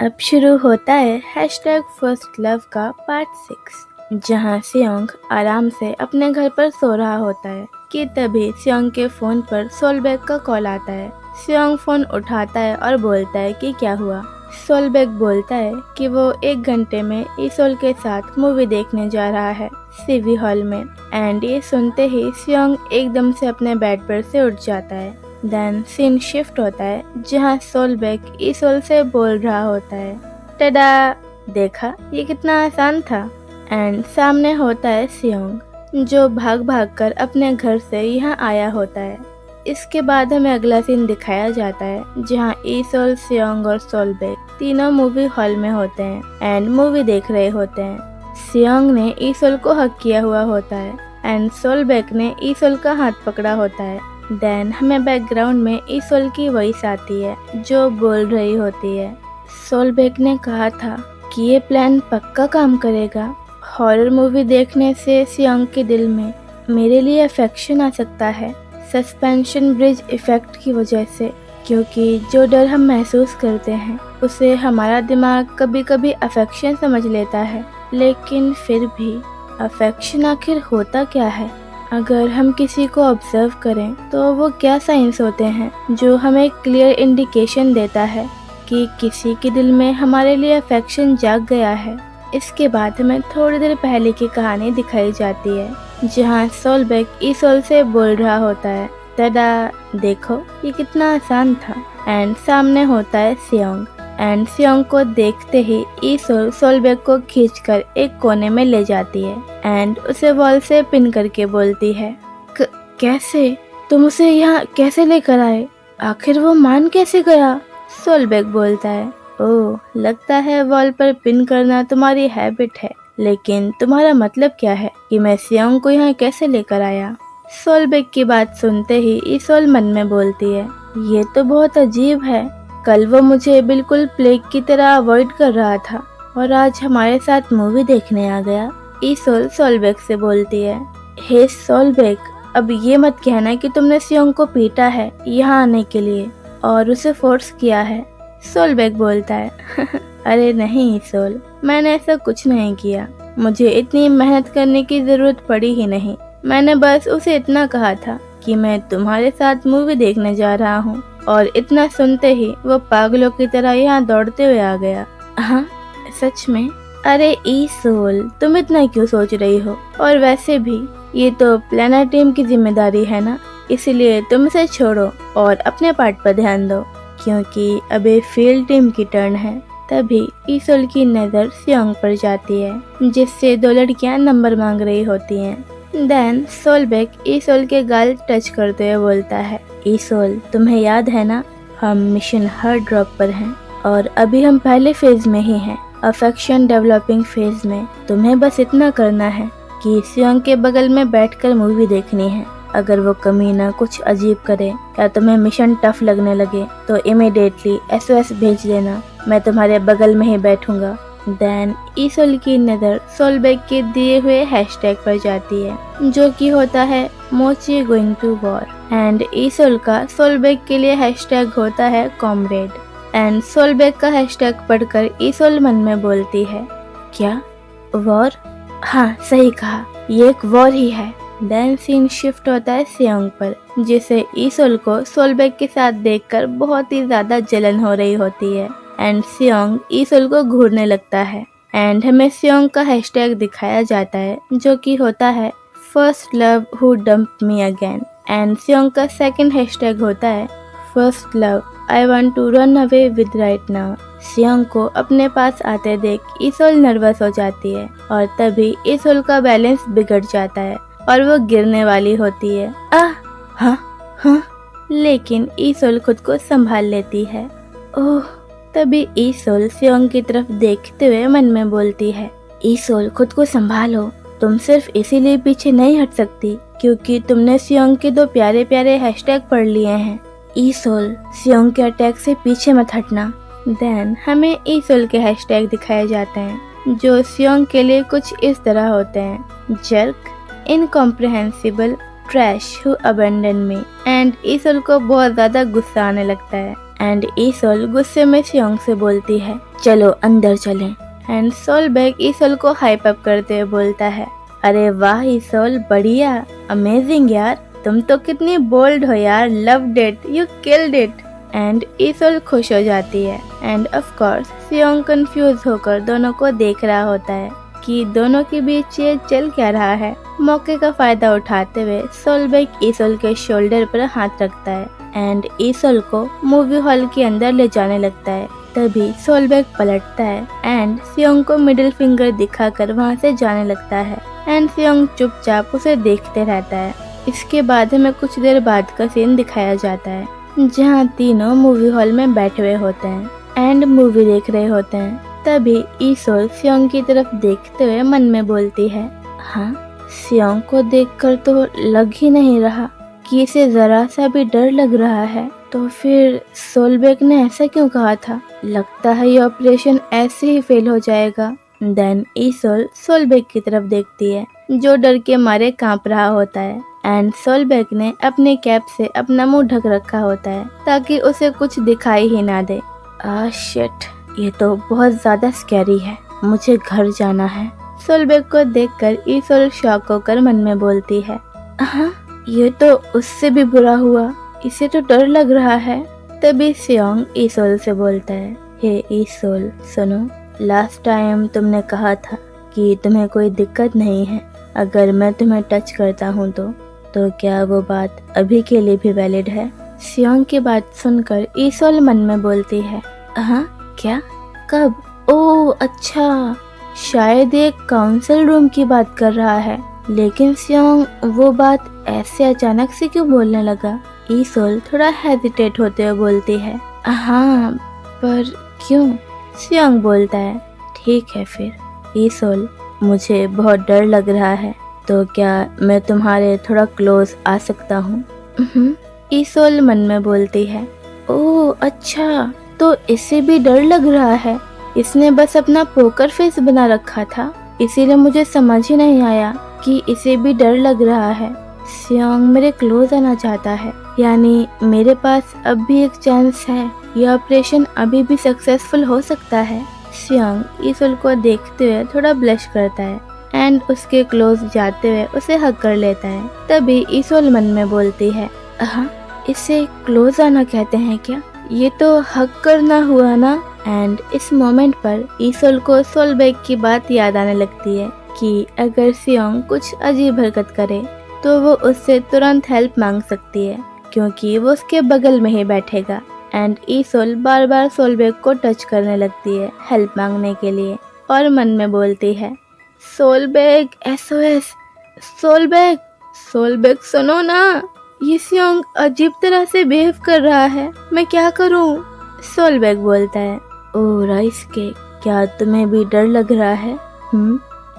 अब शुरू होता है हैशटैग फर्स्ट लव का पार्ट 6, जहां सियोंग आराम से अपने घर पर सो रहा होता है कि तभी सियोंग के फोन पर सोलबेक का कॉल आता है। सियोंग फोन उठाता है और बोलता है कि क्या हुआ। सोलबेक बोलता है कि वो 1 घंटे में ईसोल के साथ मूवी देखने जा रहा है सीवी हॉल में। एंड ये सुनते ही सियोंग एकदम से अपने बेड पर से उठ जाता है। देन सीन शिफ्ट होता है जहां सोलबेक ईसोल से बोल रहा होता है, टडा, देखा ये कितना आसान था। एंड सामने होता है सियोंग जो भाग भाग कर अपने घर से यहाँ आया होता है। इसके बाद हमें अगला सीन दिखाया जाता है जहाँ ईसोल, सियोंग और सोलबेक तीनों मूवी हॉल में होते हैं एंड मूवी देख रहे होते हैं। सियोंग ने ईसोल को हक किया हुआ होता है एंड सोलबेक ने ईसोल का हाथ पकड़ा होता है। देन हमें बैकग्राउंड में ईसोल की वॉइस आती है जो बोल रही होती है, सोलबेक ने कहा था कि ये प्लान पक्का काम करेगा। हॉरर मूवी देखने से सियोंग के दिल में मेरे लिए अफेक्शन आ सकता है, सस्पेंशन ब्रिज इफेक्ट की वजह से, क्योंकि जो डर हम महसूस करते हैं उसे हमारा दिमाग कभी कभी अफेक्शन समझ लेता है। लेकिन फिर भी अफेक्शन आखिर होता क्या है? अगर हम किसी को ऑब्जर्व करें तो वो क्या साइंस होते हैं जो हमें क्लियर इंडिकेशन देता है कि किसी के दिल में हमारे लिए अफेक्शन जाग गया है। इसके बाद हमें थोड़ी देर पहले की कहानी दिखाई जाती है जहां सोलबेक ईसोल से बोल रहा होता है, टडा, देखो ये कितना आसान था। एंड सामने होता है सियोंग एंड सियोंग को देखते ही ईसोल सोलबेक को खींचकर एक कोने में ले जाती है एंड उसे वॉल से पिन करके बोलती है, कैसे तुम उसे यहाँ कैसे लेकर आए? आखिर वो मान कैसे गया? सोलबेक बोलता है, ओह, लगता है वॉल पर पिन करना तुम्हारी हैबिट है, लेकिन तुम्हारा मतलब क्या है कि मैं सियोंग को यहाँ कैसे लेकर आया? सोलबेक की बात सुनते ही ईसोल मन में बोलती है, ये तो बहुत अजीब है। कल वो मुझे बिल्कुल प्लेग की तरह अवॉइड कर रहा था और आज हमारे साथ मूवी देखने आ गया। ईसोल सोलबेक से बोलती है, हे सोलबेक, अब ये मत कहना कि तुमने सियोंग को पीटा है यहाँ आने के लिए और उसे फोर्स किया है। सोलबेक बोलता है, अरे नहीं ईसोल, मैंने ऐसा कुछ नहीं किया। मुझे इतनी मेहनत करने की जरूरत पड़ी ही नहीं। मैंने बस उसे इतना कहा था कि मैं तुम्हारे साथ मूवी देखने जा रहा हूँ और इतना सुनते ही वो पागलों की तरह यहाँ दौड़ते हुए आ गया। हाँ, सच में? अरे ईसोल, तुम इतना क्यों सोच रही हो? और वैसे भी ये तो प्लानर टीम की जिम्मेदारी है ना, इसलिए तुम इसे छोड़ो और अपने पार्ट पर ध्यान दो, क्योंकि अभी फील्ड टीम की टर्न है। तभी ईसोल की नजर सियोंग पर जाती है जिससे 2 लड़कियां नंबर मांग रही होती हैं। देन सोलबेक ईसोल के गाल टच करते हुए बोलता है, ईसोल, तुम्हें याद है ना, हम मिशन हर ड्रॉप पर हैं और अभी हम पहले फेज में ही हैं, अफेक्शन डेवलपिंग फेज में। तुम्हें बस इतना करना है कि सियोंग के बगल में बैठकर मूवी देखनी है। अगर वो कमीना कुछ अजीब करे या तुम्हें मिशन टफ लगने लगे तो इमीडिएटली SOS भेज देना, मैं तुम्हारे बगल में ही बैठूंगा। देन ईसोल की नज़र सोलबेक के दिए हुए हैशटैग पर जाती है जो कि होता है मोची गोइंग टू वॉर एंड ईसोल का सोलबेक के लिए हैशटैग होता है कॉमरेड। एंड सोलबेक का हैशटैग पढ़कर ईसोल मन में बोलती है, क्या वॉर? हाँ, सही कहा, ये एक वॉर ही है। देन सीन शिफ्ट होता है सियोंग पर जिसे ईसोल को सोलबेक के साथ देखकर बहुत ही ज्यादा जलन हो रही होती है एंड सियोंग ईसोल को घूरने लगता है। एंड हमें सियोंग का हैशटैग दिखाया जाता है जो कि होता है first love who dump me again and Seong का सेकंड हैशटैग होता है first love I want to run away with right now. Seong को अपने पास आते देख ईसोल नर्वस हो जाती है और तभी ईसोल का बैलेंस बिगड़ जाता है और वो गिरने वाली होती है। हाँ, लेकिन ईसोल खुद को संभाल लेती है। ओह, तभी ईसोल सियोंग की तरफ देखते हुए मन में बोलती है, ईसोल, खुद को संभालो, तुम सिर्फ इसीलिए पीछे नहीं हट सकती क्योंकि तुमने सियोंग के 2 प्यारे प्यारे हैशटैग पढ़ लिए हैं। ईसोल, सियोंग के अटैक से पीछे मत हटना। देन हमें ईसोल के हैशटैग दिखाए जाते हैं जो सियोंग के लिए कुछ इस तरह होते हैं, jerk, incomprehensible, trash who abandon me. And Esol को बहुत ज्यादा गुस्सा आने लगता है एंड ईसोल गुस्से में सियोंग से बोलती है चलो अंदर चलें। एंड सोलबेक ईसोल को हाइप अप करते हुए बोलता है अरे वाह ईसोल, बढ़िया, अमेजिंग यार, तुम तो कितनी बोल्ड हो यार, loved it, you killed it. And Esol खुश हो जाती है। And of course Seong confuse होकर दोनों को देख रहा होता है कि दोनों के बीच ये चल क्या रहा है। मौके का फायदा उठाते हुए सोलबेक ईसोल के शोल्डर पर हाथ रखता है एंड ईसोल को मूवी हॉल के अंदर ले जाने लगता है। तभी सोलबेक पलटता है एंड सियोंग को मिडिल फिंगर दिखाकर वहां से जाने लगता है। एंड सियोंग चुपचाप उसे देखते रहता है। इसके बाद हमें कुछ देर बाद का सीन दिखाया जाता है जहाँ तीनों मूवी हॉल में बैठे हुए होते हैं एंड मूवी देख रहे होते हैं। तभी ईसोल सियोंग की तरफ देखते हुए मन में बोलती है हाँ, सियोंग को देखकर तो लग ही नहीं रहा कि इसे जरा सा भी डर लग रहा है। तो फिर सोलबेक ने ऐसा क्यों कहा था? लगता है ये ऑपरेशन ऐसे ही फेल हो जाएगा। देन ईसोल सोलबेक की तरफ देखती है जो डर के मारे कांप रहा होता है एंड सोलबेक ने अपने कैप से अपना मुंह ढक रखा होता है ताकि उसे कुछ दिखाई ही ना दे। शिट, ये तो बहुत ज्यादा स्कैरी है, मुझे घर जाना है। सोलबेक को देखकर ईसोल शॉक होकर मन में बोलती है हाँ, ये तो उससे भी बुरा हुआ, इसे तो डर लग रहा है। तभी सियोंग ईसोल से बोलता है हे ईसोल सुनो, लास्ट टाइम तुमने कहा था कि तुम्हें कोई दिक्कत नहीं है अगर मैं तुम्हें टच करता हूँ तो क्या वो बात अभी के लिए भी वैलिड है? सियोंग की बात सुनकर ईसोल मन में बोलती है हाँ क्या, कब? ओह अच्छा, शायद एक काउंसिल रूम की बात कर रहा है। लेकिन सियोंग वो बात ऐसे अचानक से क्यों बोलने लगा? ईसोल थोड़ा हेजिटेट होते हुए बोलती है हाँ, पर क्यों? सियोंग बोलता है ठीक है फिर। ईसोल, मुझे बहुत डर लग रहा है, तो क्या मैं तुम्हारे थोड़ा क्लोज आ सकता हूँ? ईसोल मन में बोलती है ओह अच्छा, तो इसे भी डर लग रहा है। इसने बस अपना पोकर फेस बना रखा था, इसीलिए मुझे समझ ही नहीं आया कि इसे भी डर लग रहा है। सियोंग मेरे क्लोज आना चाहता है, यानी मेरे पास अब भी एक चांस है, यह ऑपरेशन अभी भी सक्सेसफुल हो सकता है। सियोंग ईसोल को देखते हुए थोड़ा ब्लश करता है एंड उसके क्लोज जाते हुए उसे हग कर लेता है। तभी ईसोल मन में बोलती है हाँ, इसे क्लोज आना कहते हैं क्या? ये तो हग करना हुआ ना। एंड इस मोमेंट पर ईसोल को सोलबेक की बात याद आने लगती है कि अगर सियोंग कुछ अजीब हरकत करे तो वो उससे तुरंत हेल्प मांग सकती है क्योंकि वो उसके बगल में ही बैठेगा। एंड ईसोल बार बार सोलबेक को टच करने लगती है हेल्प मांगने के लिए और मन में बोलती है सोलबेक SOS, सोलबेक, सोलबेक सुनो ना, ये सियोंग अजीब तरह से बिहेव कर रहा है, मैं क्या करूं? सोलबेक बोलता है ओह राइस केक, क्या तुम्हें भी डर लग रहा है?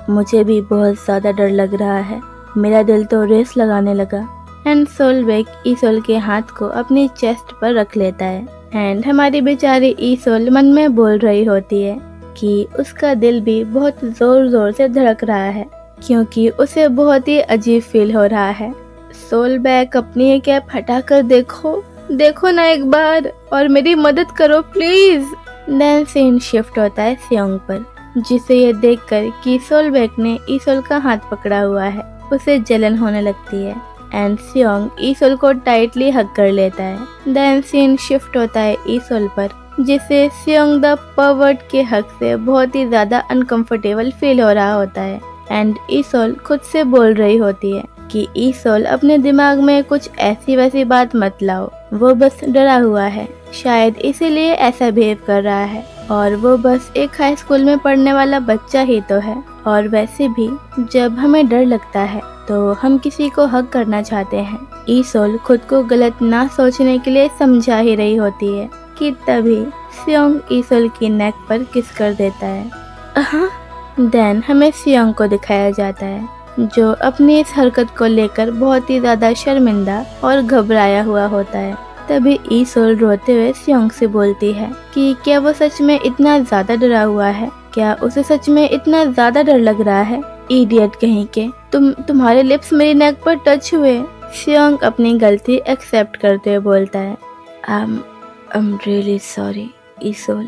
मुझे भी बहुत ज्यादा डर लग रहा है, मेरा दिल तो रेस लगाने लगा। एंड सोलबेक ईसोल के हाथ को अपनी चेस्ट पर रख लेता है एंड हमारी बेचारी ईसोल मन में बोल रही होती है कि उसका दिल भी बहुत जोर जोर से धड़क रहा है क्योंकि उसे बहुत ही अजीब फील हो रहा है। सोलबेक, अपनी ये कैप हटा कर देखो ना एक बार और मेरी मदद करो प्लीज। देन सीन शिफ्ट होता है सियोंग पर, जिसे ये देखकर कि सोलबेक ने ईसोल का हाथ पकड़ा हुआ है उसे जलन होने लगती है एंड सियोंग ईसोल को टाइटली हग कर लेता है। देन सीन शिफ्ट होता है ईसोल पर, जिसे सियोंग द परवर्ट के हक से बहुत ही ज्यादा अनकंफर्टेबल फील हो रहा होता है एंड ईसोल खुद से बोल रही होती है कि ईसोल अपने दिमाग में कुछ ऐसी वैसी बात मत लाओ, वो बस डरा हुआ है, शायद इसीलिए ऐसा बिहेव कर रहा है और वो बस एक हाई स्कूल में पढ़ने वाला बच्चा ही तो है। और वैसे भी जब हमें डर लगता है तो हम किसी को हक करना चाहते हैं। ईसोल खुद को गलत ना सोचने के लिए समझा ही रही होती है कि तभी सियोंग ईसोल की नेक पर किस कर देता है। देन हमें सियोंग को दिखाया जाता है जो अपनी इस हरकत को लेकर बहुत ही ज्यादा शर्मिंदा और घबराया हुआ होता है। तभी ईसोल रोते हुए सियोंग से बोलती है कि क्या वो सच में इतना ज्यादा डरा हुआ है, क्या उसे सच में इतना ज्यादा डर लग रहा है? इडियट कहीं के, तुम्हारे लिप्स मेरी नेक पर टच हुए। सियोंग अपनी गलती एक्सेप्ट करते हुए बोलता है I am really sorry Esol.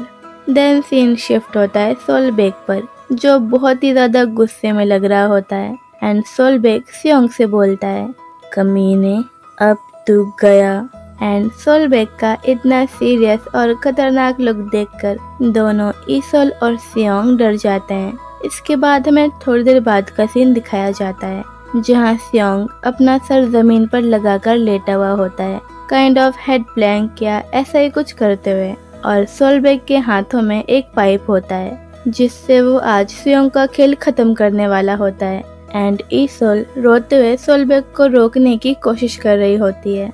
Then scene shift होता है सोलबेक पर, जो बहुत ही ज्यादा गुस्से में लग रहा होता है। एंड सोलबेक सियोंग से बोलता है, कमीने अब तू गया। एंड सोलबेक का इतना सीरियस और खतरनाक लुक देखकर दोनों ईसोल और सियोंग डर जाते हैं। इसके बाद हमें थोड़ी देर बाद का सीन दिखाया जाता है, जहां सियोंग अपना सर जमीन पर लगाकर लेटा हुआ होता है, काइंड ऑफ हेड प्लैंक या ऐसा ही कुछ करते हुए। और सोलबेक के हाथों में एक पाइप होता है, जिससे वो आज सियोंग का खेल खत्म करने वाला होता है। एंड ईसोल रोते हुए सोलबेक को रोकने की कोशिश कर रही होती है।